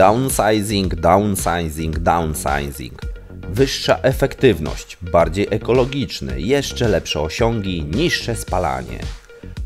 Downsizing, downsizing, downsizing. Wyższa efektywność, bardziej ekologiczny, jeszcze lepsze osiągi, niższe spalanie.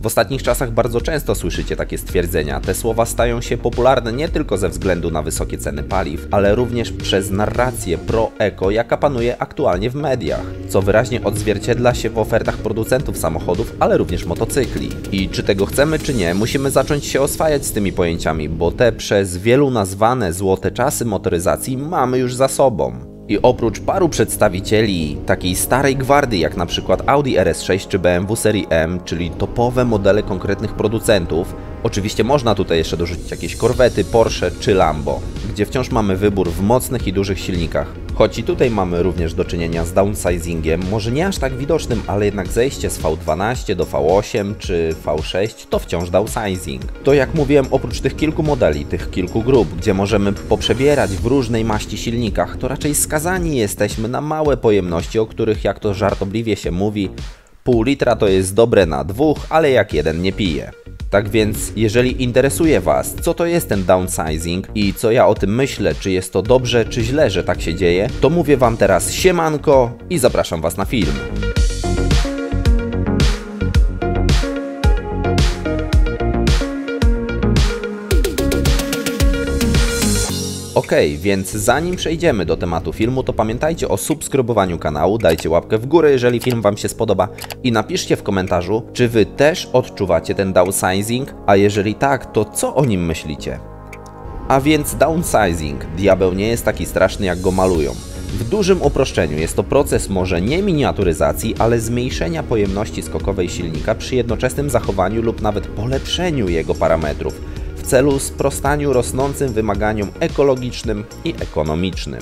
W ostatnich czasach bardzo często słyszycie takie stwierdzenia. Te słowa stają się popularne nie tylko ze względu na wysokie ceny paliw, ale również przez narrację pro-eko, jaka panuje aktualnie w mediach, co wyraźnie odzwierciedla się w ofertach producentów samochodów, ale również motocykli. I czy tego chcemy, czy nie, musimy zacząć się oswajać z tymi pojęciami, bo te przez wielu nazwane złote czasy motoryzacji mamy już za sobą. I oprócz paru przedstawicieli takiej starej gwardii, jak na przykład Audi RS6 czy BMW serii M, czyli topowe modele konkretnych producentów, oczywiście można tutaj jeszcze dorzucić jakieś Corvety, Porsche czy Lambo, gdzie wciąż mamy wybór w mocnych i dużych silnikach. Choć i tutaj mamy również do czynienia z downsizingiem, może nie aż tak widocznym, ale jednak zejście z V12 do V8 czy V6 to wciąż downsizing. To jak mówiłem, oprócz tych kilku modeli, tych kilku grup, gdzie możemy poprzebierać w różnej maści silnikach, to raczej skazani jesteśmy na małe pojemności, o których, jak to żartobliwie się mówi, pół litra to jest dobre na dwóch, ale jak jeden nie pije. Tak więc, jeżeli interesuje Was, co to jest ten downsizing i co ja o tym myślę, czy jest to dobrze, czy źle, że tak się dzieje, to mówię Wam teraz siemanko i zapraszam Was na film. Okej, więc zanim przejdziemy do tematu filmu, to pamiętajcie o subskrybowaniu kanału, dajcie łapkę w górę, jeżeli film Wam się spodoba i napiszcie w komentarzu, czy Wy też odczuwacie ten downsizing, a jeżeli tak, to co o nim myślicie? A więc downsizing, diabeł nie jest taki straszny, jak go malują. W dużym uproszczeniu jest to proces może nie miniaturyzacji, ale zmniejszenia pojemności skokowej silnika przy jednoczesnym zachowaniu lub nawet polepszeniu jego parametrów, w celu sprostaniu rosnącym wymaganiom ekologicznym i ekonomicznym.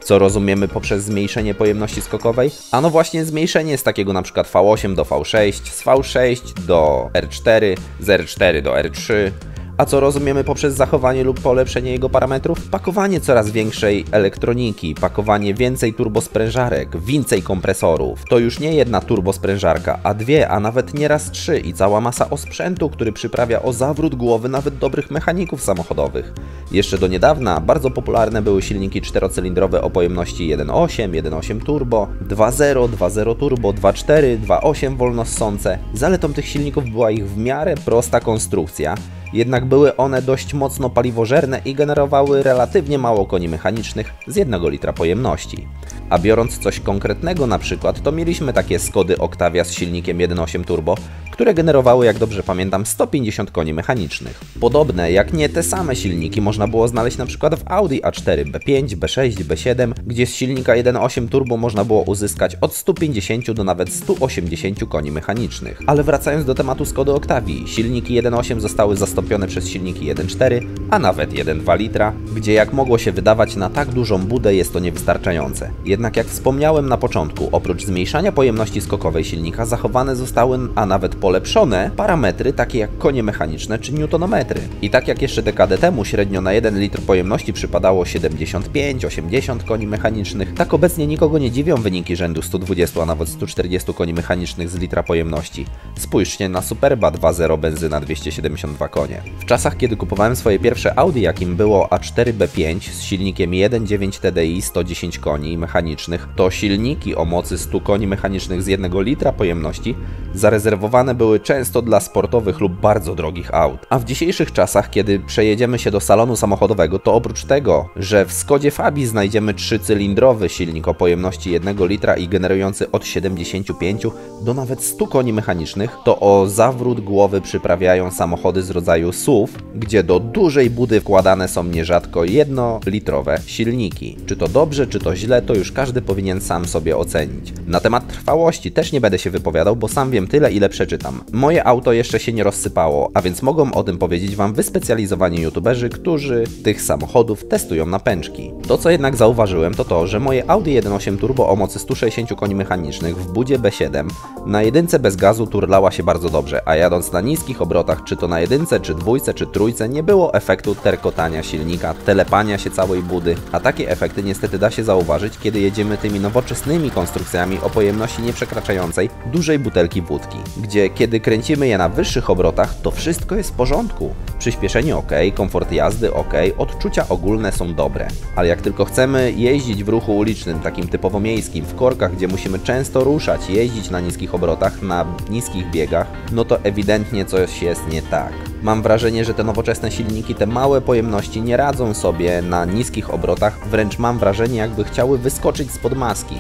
Co rozumiemy poprzez zmniejszenie pojemności skokowej? Ano właśnie zmniejszenie z takiego np. V8 do V6, z V6 do R4, z R4 do R3. A co rozumiemy poprzez zachowanie lub polepszenie jego parametrów? Pakowanie coraz większej elektroniki, pakowanie więcej turbosprężarek, więcej kompresorów. To już nie jedna turbosprężarka, a dwie, a nawet nieraz trzy i cała masa osprzętu, który przyprawia o zawrót głowy nawet dobrych mechaników samochodowych. Jeszcze do niedawna bardzo popularne były silniki czterocylindrowe o pojemności 1.8, 1.8 turbo, 2.0, 2.0 turbo, 2.4, 2.8 wolnossące. Zaletą tych silników była ich w miarę prosta konstrukcja. Jednak były one dość mocno paliwożerne i generowały relatywnie mało koni mechanicznych z 1 litra pojemności. A biorąc coś konkretnego na przykład, to mieliśmy takie Skody Octavia z silnikiem 1.8 turbo, które generowały, jak dobrze pamiętam, 150 koni mechanicznych. Podobne, jak nie te same silniki można było znaleźć na przykład w Audi A4, B5, B6, B7, gdzie z silnika 1.8 turbo można było uzyskać od 150 do nawet 180 koni mechanicznych. Ale wracając do tematu Skody Octavii, silniki 1.8 zostały zastąpione przez silniki 1.4, a nawet 1.2 litra, gdzie jak mogło się wydawać na tak dużą budę jest to niewystarczające. Jednak jak wspomniałem na początku, oprócz zmniejszania pojemności skokowej silnika zachowane zostały, a nawet polepszone parametry takie jak konie mechaniczne czy newtonometry. I tak jak jeszcze dekadę temu średnio na 1 litr pojemności przypadało 75-80 koni mechanicznych, tak obecnie nikogo nie dziwią wyniki rzędu 120, a nawet 140 koni mechanicznych z litra pojemności. Spójrzcie na Superba 2.0 benzyna 272 konie. W czasach, kiedy kupowałem swoje pierwsze Audi, jakim było A4 B5 z silnikiem 1.9 TDI 110 koni mechanicznych, to silniki o mocy 100 koni mechanicznych z 1 litra pojemności zarezerwowane były często dla sportowych lub bardzo drogich aut. A w dzisiejszych czasach, kiedy przejedziemy się do salonu samochodowego, to oprócz tego, że w Skodzie Fabii znajdziemy 3-cylindrowy silnik o pojemności 1 litra i generujący od 75 do nawet 100 koni mechanicznych, to o zawrót głowy przyprawiają samochody z rodzaju SUV, gdzie do dużej budy wkładane są nierzadko 1-litrowe silniki. Czy to dobrze, czy to źle, to już każdy powinien sam sobie ocenić. Na temat trwałości też nie będę się wypowiadał, bo sam wiem tyle, ile przeczytam. Moje auto jeszcze się nie rozsypało, a więc mogą o tym powiedzieć Wam wyspecjalizowani youtuberzy, którzy tych samochodów testują na pęczki. To co jednak zauważyłem to to, że moje Audi 1.8 turbo o mocy 160 koni mechanicznych w budzie B7 na jedynce bez gazu turlała się bardzo dobrze, a jadąc na niskich obrotach, czy to na jedynce, czy dwójce, czy trójce, nie było efektu terkotania silnika, telepania się całej budy, a takie efekty niestety da się zauważyć, kiedy jedziemy tymi nowoczesnymi konstrukcjami o pojemności nieprzekraczającej dużej butelki wódki, gdzie kiedy kręcimy je na wyższych obrotach, to wszystko jest w porządku. Przyspieszenie ok, komfort jazdy ok, odczucia ogólne są dobre. Ale jak tylko chcemy jeździć w ruchu ulicznym, takim typowo miejskim, w korkach, gdzie musimy często ruszać, jeździć na niskich obrotach, na niskich biegach, no to ewidentnie coś jest nie tak. Mam wrażenie, że te nowoczesne silniki, te małe pojemności nie radzą sobie na niskich obrotach, wręcz mam wrażenie, jakby chciały wyskoczyć spod maski.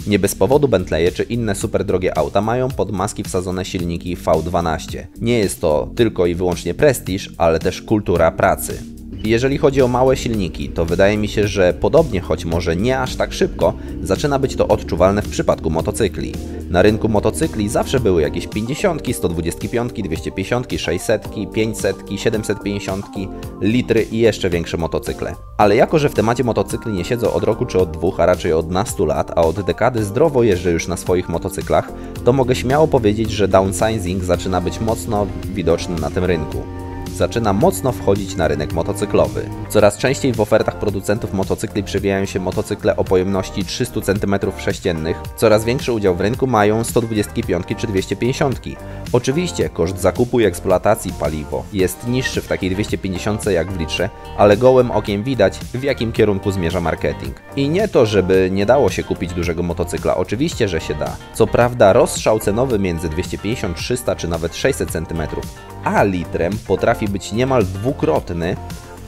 Nie bez powodu Bentleye czy inne super drogie auta mają pod maski wsadzone silniki V12. Nie jest to tylko i wyłącznie prestiż, ale też kultura pracy. Jeżeli chodzi o małe silniki, to wydaje mi się, że podobnie, choć może nie aż tak szybko, zaczyna być to odczuwalne w przypadku motocykli. Na rynku motocykli zawsze były jakieś 50, 125, 250, 600, 500, 750, litry i jeszcze większe motocykle. Ale jako, że w temacie motocykli nie siedzę od roku czy od 2, a raczej od nastu lat, a od dekady zdrowo jeżdżę już na swoich motocyklach, to mogę śmiało powiedzieć, że downsizing zaczyna być mocno widoczny na tym rynku. Zaczyna mocno wchodzić na rynek motocyklowy. Coraz częściej w ofertach producentów motocykli przewijają się motocykle o pojemności 300 cm3. Coraz większy udział w rynku mają 125 czy 250. Oczywiście koszt zakupu i eksploatacji paliwo jest niższy w takiej 250 jak w litrze, ale gołym okiem widać, w jakim kierunku zmierza marketing. I nie to, żeby nie dało się kupić dużego motocykla, oczywiście, że się da. Co prawda rozstrzał cenowy między 250, 300 czy nawet 600 cm, a litrem potrafi być niemal dwukrotny,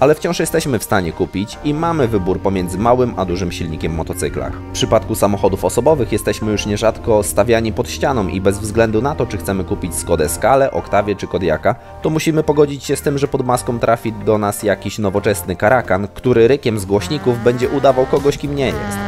ale wciąż jesteśmy w stanie kupić i mamy wybór pomiędzy małym a dużym silnikiem w motocyklach. W przypadku samochodów osobowych jesteśmy już nierzadko stawiani pod ścianą i bez względu na to, czy chcemy kupić Skodę Scalę, Octavię czy Kodiaka, to musimy pogodzić się z tym, że pod maską trafi do nas jakiś nowoczesny karakan, który rykiem z głośników będzie udawał kogoś, kim nie jest.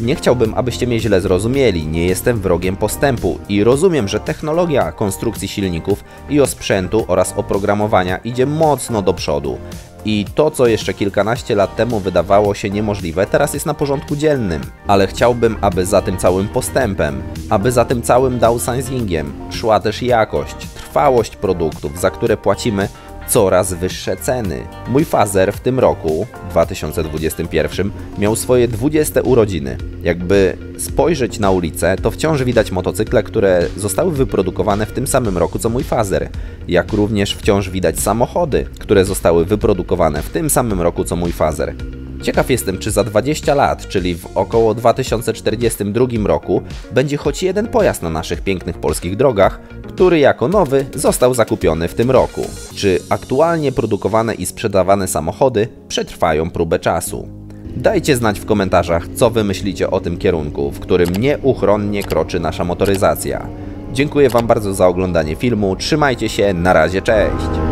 Nie chciałbym, abyście mnie źle zrozumieli, nie jestem wrogiem postępu i rozumiem, że technologia konstrukcji silników i osprzętu oraz oprogramowania idzie mocno do przodu. I to, co jeszcze kilkanaście lat temu wydawało się niemożliwe, teraz jest na porządku dziennym. Ale chciałbym, aby za tym całym postępem, aby za tym całym downsizingiem szła też jakość, trwałość produktów, za które płacimy coraz wyższe ceny. Mój fazer w tym roku, 2021, miał swoje 20 urodziny. Jakby spojrzeć na ulicę, to wciąż widać motocykle, które zostały wyprodukowane w tym samym roku co mój fazer. Jak również wciąż widać samochody, które zostały wyprodukowane w tym samym roku co mój fazer. Ciekaw jestem, czy za 20 lat, czyli w około 2042 roku, będzie choć jeden pojazd na naszych pięknych polskich drogach, który jako nowy został zakupiony w tym roku. Czy aktualnie produkowane i sprzedawane samochody przetrwają próbę czasu? Dajcie znać w komentarzach, co wy myślicie o tym kierunku, w którym nieuchronnie kroczy nasza motoryzacja. Dziękuję wam bardzo za oglądanie filmu, trzymajcie się, na razie, cześć!